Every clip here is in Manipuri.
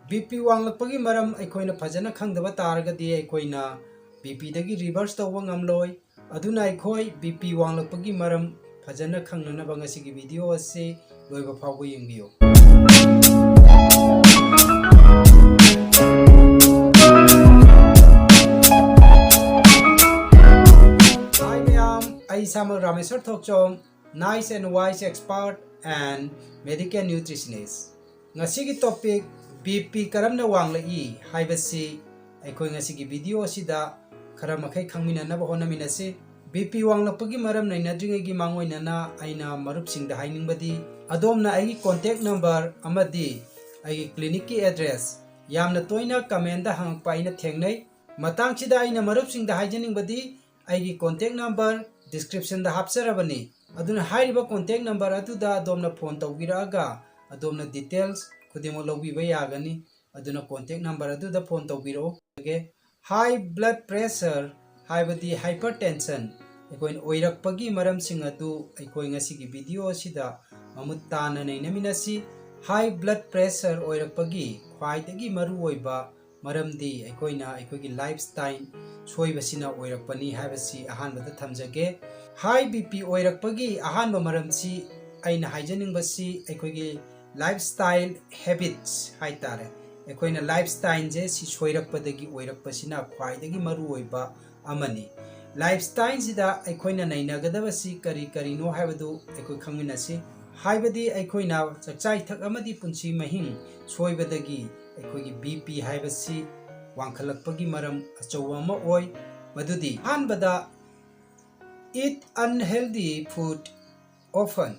BP wanglkpagi maram aikoina phajana khangdaba taragadi aikoina BP dagi reverse tawba ngamloi aduna aikoi BP wanglkpagi maram phajana khangnana bangasigi video ase loiba phawba yengbiyo. Hi mayam, I am Rameshwar Thokchom, nice and wise expert and medical nutritionist. Ngasigi topic BP karamna wanglai haibasi aikoi ngasigi video asida khara makhai khangmina ba hona minase BP wanglapagi maram nainadringagi mangoinana aina marupsingda hainingbadi adomna ai contact number amadi ai clinic ki address yamna toina comment da hangpa aina thengnai matangchida aina marupsingda haijaningbadi ai contact number description da hapsarabani aduna hairiba contact number atuda adomna phone tawbiraga adomna details khudimo lawbiba yagani aduna contact number atuda phone tawbiro ge high blood pressure haibadi hypertension aikoin oirakpagi maramsing adu aikoi ngasigi video asida mamut tana nainaminasi high blood pressure oirakpagi khwaidagi maru oiba maramdi aikoina aikoigi lifestyle soibasina oirakpani haibasi ahanbada thamjage high BP oirakpagi ahanba maramsi aina haijaningbasi aikoigi lifestyle habits haitare aikoina lifestyle je si soirakpadagi oirakpasina khwaidagi maru oiba amani lifestyle sida aikoina nainagadabasi kari kari no haibadu aikoi khangminasi haibadi aikoina chakchai thak amadi punchi mahing soibadagi aikoigi BP haibasi wangkhalakpagi maram achawa ma oi madudi hanbada eat unhealthy food often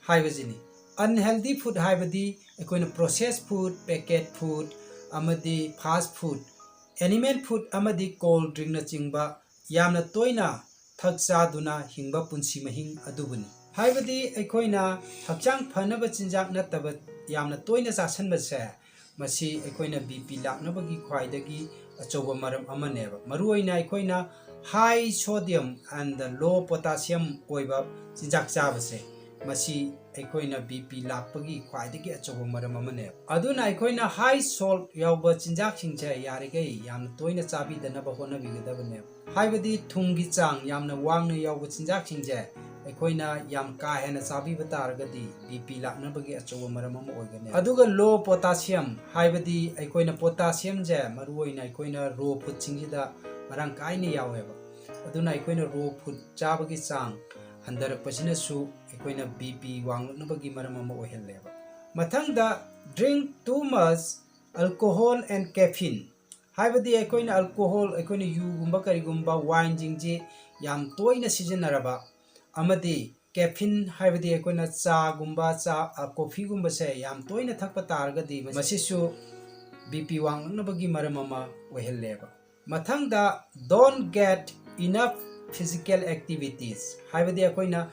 haibajini unhealthy food haibadi aikoina processed food packet food amadi fast food animal food amadi cold drink na chingba yamna toina thakchaduna hingba punsi mahing adubuni haibadi aikoina hakchang phanaba chinjak nataba yamna toina chasanba se masi aikoina BP laknabagi khwaidagi achoba maram amaneba maruoina aikoina high sodium and low potassium oiba chinjak chabase masi aikoina BP lakpagi khwaidagi achoba maram amane aduna aikoina high salt yawba chinjak singche yarigai yamna toina chabi danaba hona bigadabane haibadi thungi chang yamna wangna yawba chinjak singje aikoina yam ka hena chabi bataragadi BP laknabagi achoba maram am oigane aduga low potassium haibadi aikoina potassium je maruoina aikoina raw food singida marang kaina yaweba aduna aikoina raw food chabagi chang handarakpasina su aikoina BP wanglaknabagi maram ama oihelleba mathangda drink too much alcohol and caffeine haibadi aikoina alcohol aikoina yu gumba kari gumba wine jingji yam toina sijanaraba amadi caffeine haibadi aikoina cha gumba cha coffee gumba se yam toina thakpa targadi masisu BP wanglaknabagi maram ama oihelleba mathangda don't get enough physical activities haibadi akoina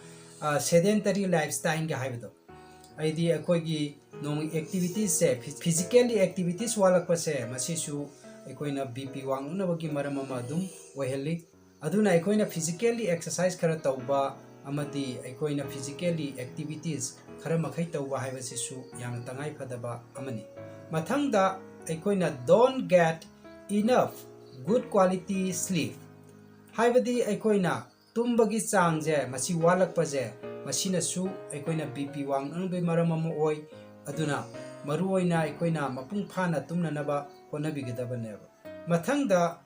sedentary lifestyle ga haibado aidi akoigi normal activities se physically activities walakpa se masisu akoina BP wangnabagi maramama dum ohelli aduna akoina physically exercise khara tawba amadi akoina physically activities khara makhai tawba haibasisu yam tangai phadaba amani mathangda akoina don't get enough good quality sleep haibadi aikoina tumbagi changje masi walakpaje masina su aikoina BP wangnangbe maram ama oi aduna maruoina aikoina mapung phana tumnanaba honabigidabaneba mathangda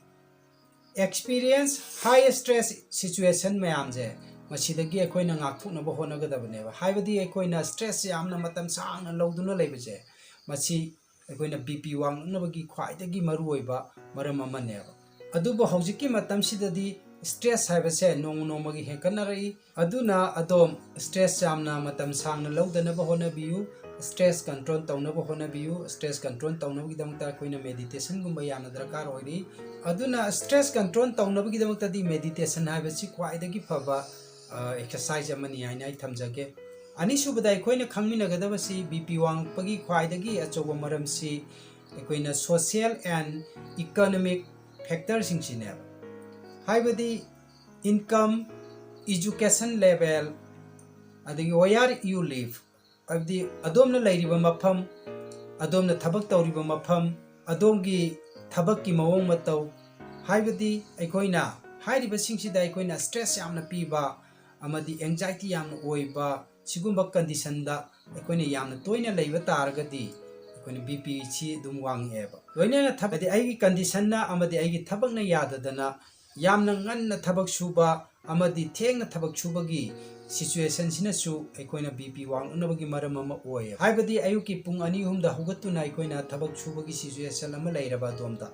experience high stress situation mayamje masidagi aikoina ngakthuknaba honagadabaneba haibadi aikoina stress yamna matam sangna lawduna leibaje masi aikoina BP wangnabagi khwaidagi maruoiba maram amaneba adubo hojiki matam sidadi stress haibase nong nongmagi hekanari aduna adom stress jamna matam sangna lawdanaba honabiyu stress control tawnaba honabiyu stress control tawnabagi damta koina meditation gumba yana darkar oiri aduna stress control tawnabagi damta di meditation haibasi khwaidagi phaba exercise amani haina thamjage ani subadai koina khangmina gadabasi BP wanglakpagi khwaidagi achoba maramsi koina social and economic factors singchine haibadi income education level adagi where you live abdi adomna lairiba mafam adom na thabak tawriba mafam adongi thabak ki mawong matau haibadi aikoina hairiba singsida aikoina stress yamna piba amadi anxiety yamna oiba sigumba condition da aikoina yamna toina leiba taragadi aikoina bp chi dum wangeba loina thabadi aigi condition na amadi aigi thabak na yadadana yamna nganna thabak suba amadi thengna thabak subagi situation sina su aikoina bp wangnabagi maram ama oye haibadi ayuki pung ani humda hugatuna aikoina thabak subagi situation ama leiraba domda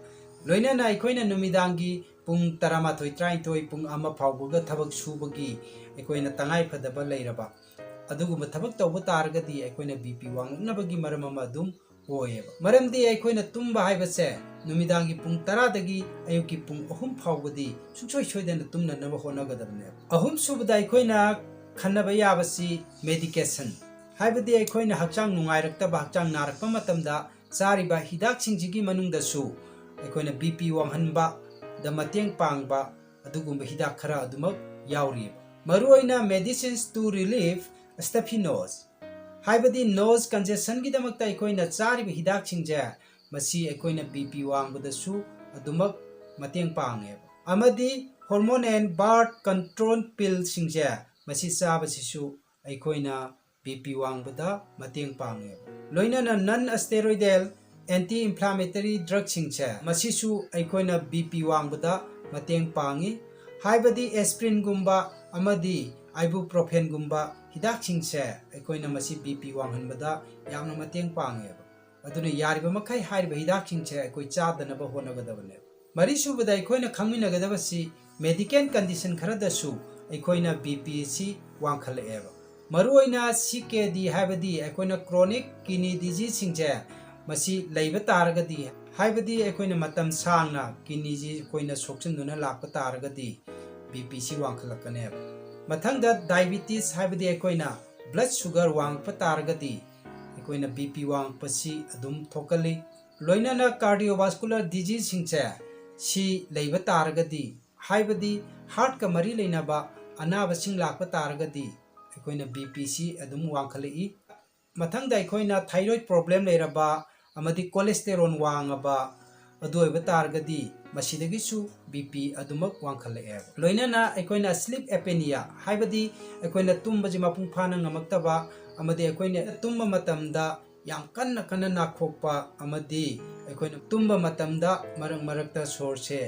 loina na aikoina numidangi pung taramathoi traitoi pung ama phawbuga thabak subagi aikoina tangai phadaba leiraba aduguma thabak tawba targadi aikoina bp wangnabagi maram ama dum oye maramdi aikoina tumba haibase numidangi pung 10 dagi ayuki pung 3 phawbadi suksoi soidana tumna naba honagadabne ahum subada aikoina khannaba yabasi medication haibadi aikoina hakchang nungairakta hakchang narakpa matamda chariba hidak singjigi manungda su aikoina bp wanghanba da mateng pangba adugumba hidak khara adumak yauri maruoina medicines to relieve stuffy nose haibadi nose congestion gi damakta aikoina chariba hidak singje masi aikoina bp wangbada su adumak mateng pange amadi hormone and birth control pill singje masi chaba sisu aikoina bp wangbada mateng pange loina na non steroidal anti inflammatory drug singche masi su aikoina bp wangbada mateng pangi haibadi aspirin gumba amadi ibuprofen gumba hidak singche aikoina masi bp wanghanbada yamna mateng pange aduna yariba makai hariba hidak singche aikoi chadanaba honagadabane mari subada aikoina khangminagadabasi medical condition kharadasu aikoina bp si wangkhalaeba maruoina CKD haibadi aikoina chronic kidney disease singje masi leiba taragadi haibadi aikoina matam sangna kidney disease koina sokchanduna lakpa taragadi bp si wangkhalakane mathangda diabetes haibadi aikoina blood sugar wangpa taragadi aikoina bp wangpasi adum thokali loinana cardiovascular disease singche si leiba taragadi haibadi heart ka mari leinaba anaba sing lakpa taragadi aikoina bp si adum wangkhalai mathangda aikoina thyroid problem leiraba amadi cholesterol wangaba adoiba targadi masidagi su bp adumak wangkhalai loinana aikoina sleep apnea haibadi aikoina tumbaji mapung phana ngamaktaba amadi aikoina tumba matamda yam kanna kanna nakhokpa amadi aikoina tumba matamda marang marakta source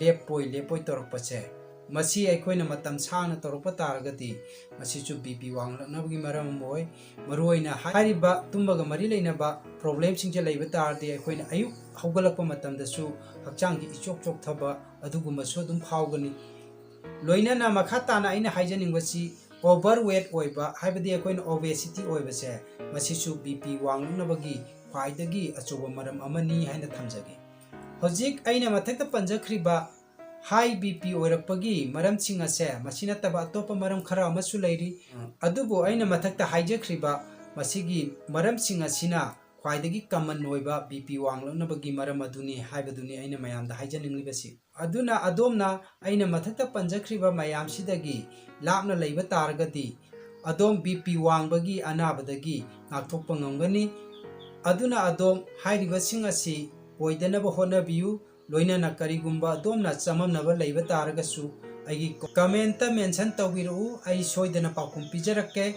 lepoi torokpache masi aikoina matam sangna torokpa targadi masi chu bp wanglaknabagi maram moi maruoina hariba tumbaga mari leinaba problem singje leiba tardi aikoina ayuk haugalakpa matamda su hakchanggi ichok thaba aduguma so dum phawgani loinana makhatana aina haijaningwasi overweight oiba haibadi aikoina obesity oibase masi chu bp wanglaknabagi khwaidagi achoba maram amani haina thamjage hojik aina mathakta panjakhriba high BP oirakpagi maram chingase masina taba atopa maram khara amasu leiri adubu aina mathakta haijakriba masigi maram singasina khwaidagi common oiba BP wanglaknabagi maram aduni haibaduni aina mayamda haijaninglibasi aduna adomna aina mathakta panjakriba mayam sidagi lapna leiba taragadi adom BP wangbagi anabadagi ngakthokpa ngamgani aduna adom hairiba singasi oidanaba honabiyu loinana karigumba domna chamamnaba leiba taragasu aigi comment mention tawbiru ai soidana pakum pijarakke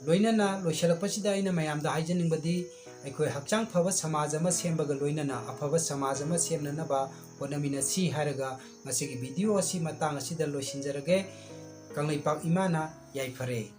loinana loisalapasida aina mayamda haijaningbadi aikoi hakchang phaba samaj ama sembaga loinana aphaba samaj ama semnanaba honamina si haraga ngasigi video asi matang asida loisinjarage kanglaipak imana yaifare